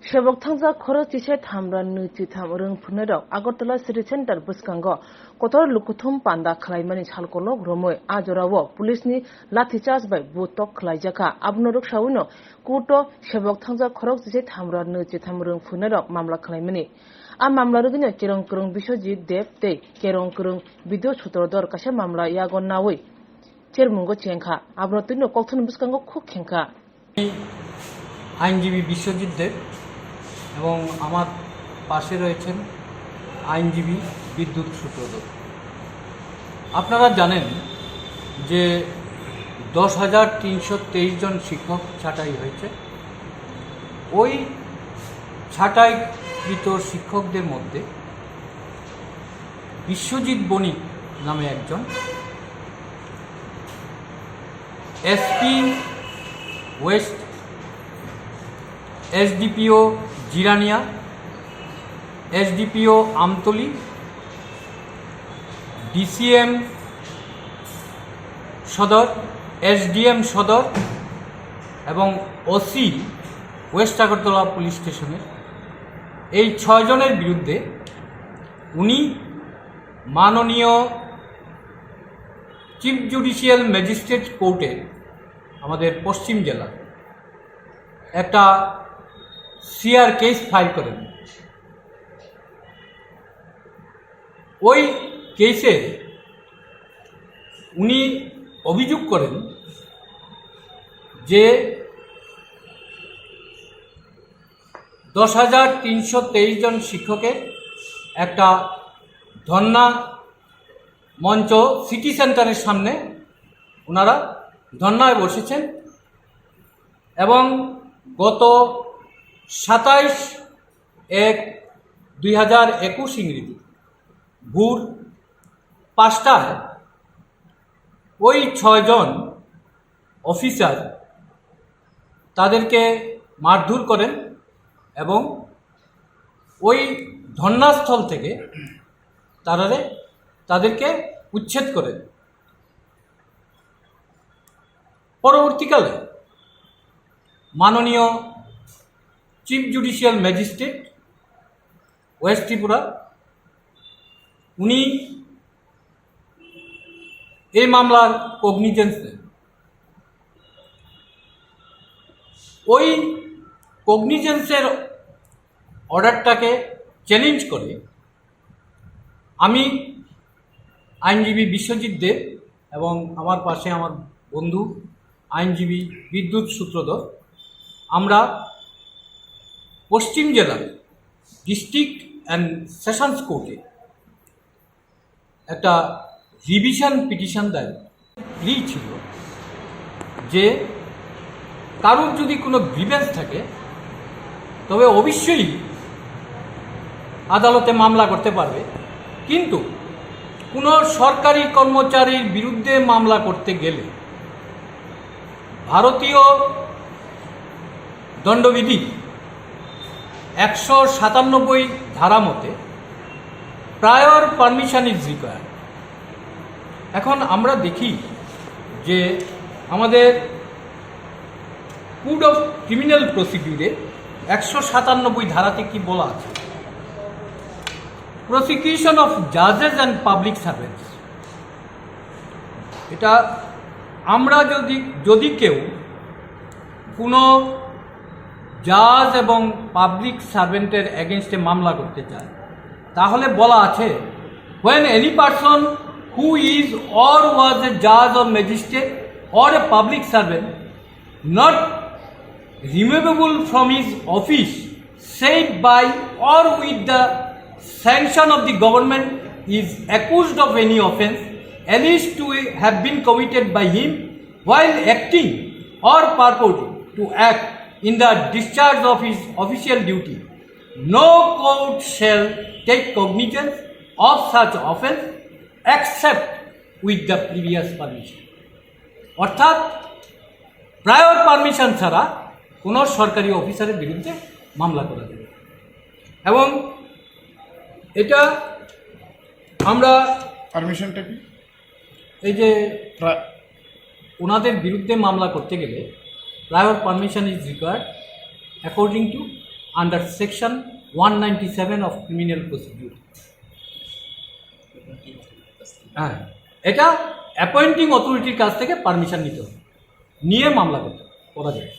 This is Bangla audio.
Shabok thangza khoro chishe thamra nuchi tham Rwng Phwrwngnairok Agartala City Center buskango kotor lukuthum panda khlaimani chalkolok romoi a Jorao police ni lathicharge bai butok khlaijaka abnorok shawuno kuto shabok thangza khoro chishe thamra nuchi tham Rwng Phwrwngnairok mamla khlaimani a mamla rugino Kerong Biswajit Dev tei Kerong video chutrodor kasha mamla yagon nawi chermungo chengkha abrotino kokthun buskango khuk khengkha আইনজীবী বিশ্বজিৎ দেব এবং আমার পাশে রয়েছেন আইনজীবী বিদ্যুৎ সূত্রধর। আপনারা জানেন যে 10,323 জন শিক্ষক ছাঁটাই হয়েছে। ওই ছাঁটাইকৃত শিক্ষকদের মধ্যে বিশ্বজিৎ বণিক নামে একজন, SP West SDPO Jirania, SDPO Amtali, DCM সদর, এসডিএম সদর এবং ওসি ওয়েস্ট আগরতলা পুলিশ স্টেশনের এই 6 জনের বিরুদ্ধে উনি মাননীয় চিফ জুডিশিয়াল ম্যাজিস্ট্রেট কোর্টে আমাদের পশ্চিম জেলা একটা সিআর কেস ফাইল করেন। ওই কেসে উনি অভিযোগ করেন যে 10,323 জন শিক্ষকের একটা ধর্ণা মঞ্চ সিটি সেন্টারের সামনে ওনারা ধর্ণায় বসেছেন এবং গত 27/1/2021 ইংরেজি ভোর 5টায় ওই 6 জন অফিসার তাদেরকে মারধর করেন এবং ওই ধর্নাস্থল থেকে তাদেরকে উচ্ছেদ করেন। পরবর্তীকালে মাননীয় chief judicial magistrate West Tripura উনি এই মামলার কগনিজেন্স নেন। ওই কগনিজেন্সের অর্ডারটাকে চ্যালেঞ্জ করে আমি আইনজীবী বিশ্বজিৎ দেব এবং আমার পাশে আমার বন্ধু আইনজীবী বিদ্যুৎ সূত্রধর আমরা পশ্চিম জেলার ডিস্ট্রিক্ট অ্যান্ড সেশনস কোর্টে একটা রিভিশন পিটিশন দায়ের প্লি ছিল যে কারোর যদি কোনো গ্রিভেন্স থাকে তবে অবশ্যই আদালতে মামলা করতে পারবে, কিন্তু কোনো সরকারি কর্মচারীর বিরুদ্ধে মামলা করতে গেলে ভারতীয় দণ্ডবিধি 197 ধারা মতে প্রায়র পারমিশন ইজ রিকোয়ার্ড। এখন আমরা দেখি যে আমাদের কোড অফ ক্রিমিনাল প্রসিডিউরে 197 ধারাতে কি বলা আছে, প্রসিকিউশন অফ জাজেস অ্যান্ড পাবলিক সার্ভেন্টস। এটা আমরা যদি কেউ কোনো জাজ এবং পাবলিক সার্ভেন্টের এগেনস্টে মামলা করতে চায় তাহলে বলা আছে when any person who is or was a judge or magistrate or a public servant not removable from his office save by or with the sanction of the government is accused of any offence alleged to have been committed by him while acting or purporting to act in the discharge of his official duty, no court shall take cognizance of such offence except with the previous permission. অর্থাৎ প্রায়র পারমিশন ছাড়া কোনো সরকারি অফিসারের বিরুদ্ধে মামলা করা যাবে। এবং এটা আমরা পারমিশনটা কি, এই যে ওনাদের বিরুদ্ধে মামলা করতে গেলে prior permission is required according to under section 197 of criminal procedure. হ্যাঁ, এটা অ্যাপয়েন্টিং অথরিটির কাছ থেকে পারমিশন নিতে হবে, নিয়ে মামলা করা যায়।